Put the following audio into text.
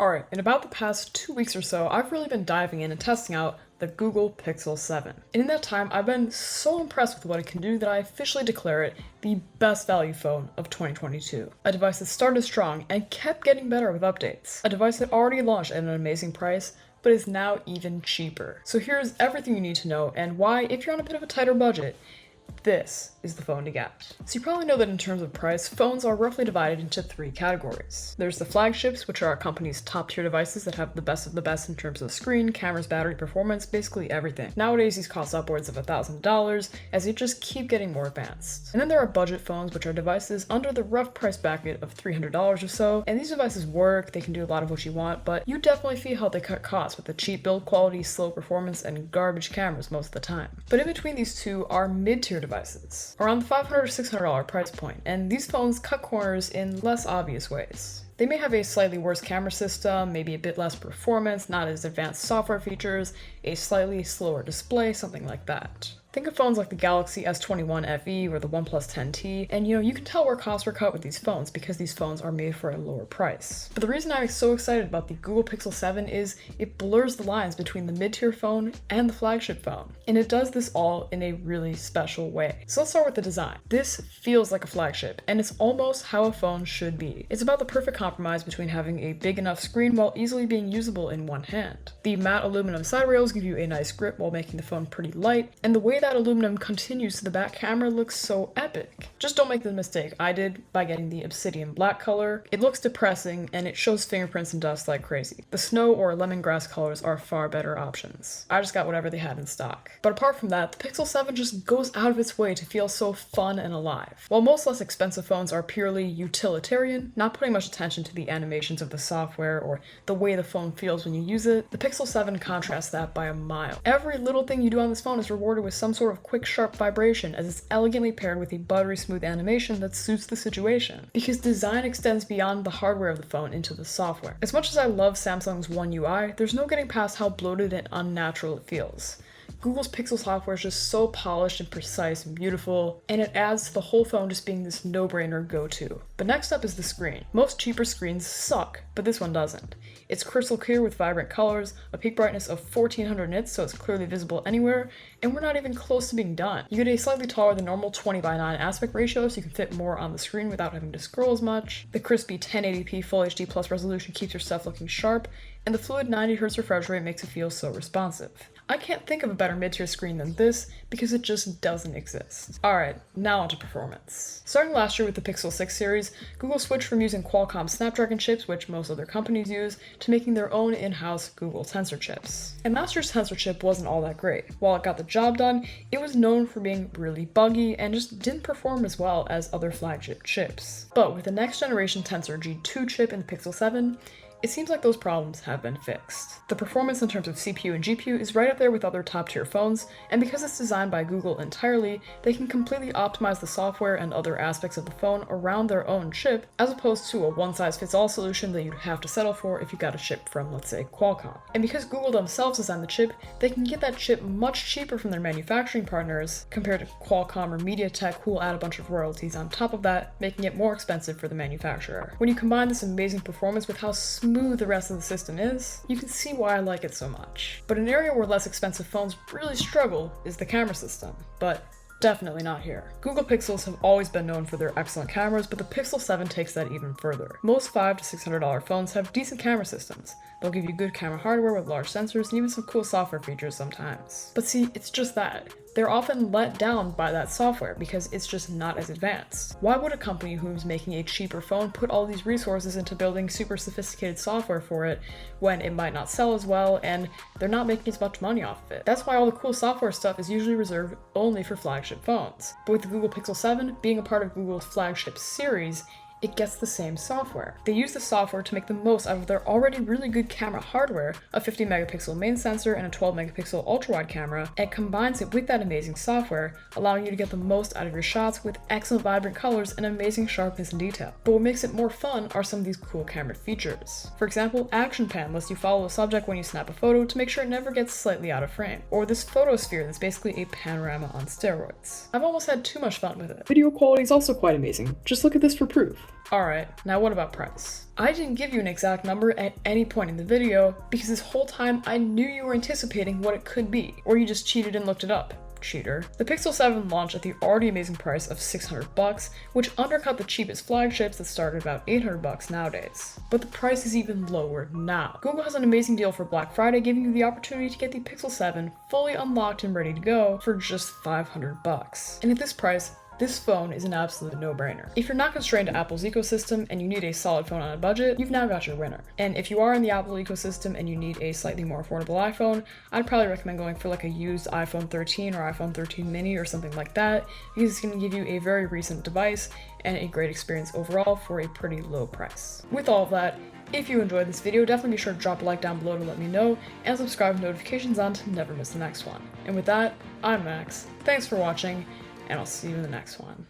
Alright, in about the past 2 weeks or so, I've really been diving in and testing out the Google Pixel 7. And in that time, I've been so impressed with what it can do that I officially declare it the best value phone of 2022. A device that started strong and kept getting better with updates. A device that already launched at an amazing price, but is now even cheaper. So here's everything you need to know and why, if you're on a bit of a tighter budget, this is the phone to get. So you probably know that in terms of price, phones are roughly divided into three categories. There's the flagships, which are a company's top tier devices that have the best of the best in terms of screen, cameras, battery performance, basically everything. Nowadays these cost upwards of $1,000 as they just keep getting more advanced. And then there are budget phones, which are devices under the rough price bracket of $300 or so, and these devices work, they can do a lot of what you want, but you definitely feel how they cut costs with the cheap build quality, slow performance, and garbage cameras most of the time. But in between these two are mid-tier devices, around the $500 to $600 price point, and these phones cut corners in less obvious ways. They may have a slightly worse camera system, maybe a bit less performance, not as advanced software features, a slightly slower display, something like that. Think of phones like the Galaxy S21 FE or the OnePlus 10T, and you can tell where costs were cut with these phones because these phones are made for a lower price. But the reason I'm so excited about the Google Pixel 7 is it blurs the lines between the mid-tier phone and the flagship phone. And it does this all in a really special way. So let's start with the design. This feels like a flagship, and it's almost how a phone should be. It's about the perfect compromise between having a big enough screen while easily being usable in one hand. The matte aluminum side rails give you a nice grip while making the phone pretty light, and the way that aluminum continues to the back camera looks so epic. Just don't make the mistake I did by getting the obsidian black color. It looks depressing and it shows fingerprints and dust like crazy. The snow or lemongrass colors are far better options. I just got whatever they had in stock. But apart from that, the Pixel 7 just goes out of its way to feel so fun and alive. While most less expensive phones are purely utilitarian, not putting much attention to the animations of the software or the way the phone feels when you use it, the Pixel 7 contrasts that by a mile. Every little thing you do on this phone is rewarded with some sort of quick sharp vibration as it's elegantly paired with a buttery smooth animation that suits the situation. Because design extends beyond the hardware of the phone into the software. As much as I love Samsung's One UI, there's no getting past how bloated and unnatural it feels. Google's Pixel software is just so polished and precise and beautiful, and it adds to the whole phone just being this no-brainer go-to. But next up is the screen. Most cheaper screens suck, but this one doesn't. It's crystal clear with vibrant colors, a peak brightness of 1400 nits so it's clearly visible anywhere, and we're not even close to being done. You get a slightly taller than normal 20:9 aspect ratio so you can fit more on the screen without having to scroll as much. The crispy 1080p Full HD Plus resolution keeps your stuff looking sharp, and the fluid 90Hz refresh rate makes it feel so responsive. I can't think of a better mid-tier screen than this because it just doesn't exist. Alright, now onto performance. Starting last year with the Pixel 6 series, Google switched from using Qualcomm Snapdragon chips, which most other companies use, to making their own in-house Google Tensor chips. And last year's Tensor chip wasn't all that great. While it got the job done, it was known for being really buggy and just didn't perform as well as other flagship chips. But with the next generation Tensor G2 chip in the Pixel 7, it seems like those problems have been fixed. The performance in terms of CPU and GPU is right up there with other top-tier phones, and because it's designed by Google entirely, they can completely optimize the software and other aspects of the phone around their own chip, as opposed to a one-size-fits-all solution that you'd have to settle for if you got a chip from, let's say, Qualcomm. And because Google themselves designed the chip, they can get that chip much cheaper from their manufacturing partners compared to Qualcomm or MediaTek, who will add a bunch of royalties on top of that, making it more expensive for the manufacturer. When you combine this amazing performance with how smooth the rest of the system is, you can see why I like it so much. But an area where less expensive phones really struggle is the camera system, but definitely not here. Google Pixels have always been known for their excellent cameras, but the Pixel 7 takes that even further. Most $500 to $600 phones have decent camera systems. They'll give you good camera hardware with large sensors and even some cool software features sometimes. But see, it's just that. They're often let down by that software because it's just not as advanced. Why would a company who's making a cheaper phone put all these resources into building super sophisticated software for it when it might not sell as well and they're not making as much money off of it? That's why all the cool software stuff is usually reserved only for flagship phones. But with the Google Pixel 7 being a part of Google's flagship series, it gets the same software. They use the software to make the most out of their already really good camera hardware, a 50 megapixel main sensor and a 12 megapixel ultra-wide camera, and combines it with that amazing software, allowing you to get the most out of your shots with excellent vibrant colors and amazing sharpness and detail. But what makes it more fun are some of these cool camera features. For example, Action Pan lets you follow a subject when you snap a photo to make sure it never gets slightly out of frame. Or this photosphere that's basically a panorama on steroids. I've almost had too much fun with it. Video quality is also quite amazing. Just look at this for proof. Alright, now what about price? I didn't give you an exact number at any point in the video because this whole time I knew you were anticipating what it could be, or you just cheated and looked it up. Cheater. The Pixel 7 launched at the already amazing price of $600, which undercut the cheapest flagships that start at about $800 nowadays. But the price is even lower now. Google has an amazing deal for Black Friday, giving you the opportunity to get the Pixel 7 fully unlocked and ready to go for just $500. And at this price, this phone is an absolute no-brainer. If you're not constrained to Apple's ecosystem and you need a solid phone on a budget, you've now got your winner. And if you are in the Apple ecosystem and you need a slightly more affordable iPhone, I'd probably recommend going for like a used iPhone 13 or iPhone 13 mini or something like that, because it's going to give you a very recent device and a great experience overall for a pretty low price. With all of that, if you enjoyed this video, definitely be sure to drop a like down below to let me know, and subscribe with notifications on to never miss the next one. And with that, I'm Max, thanks for watching, and I'll see you in the next one.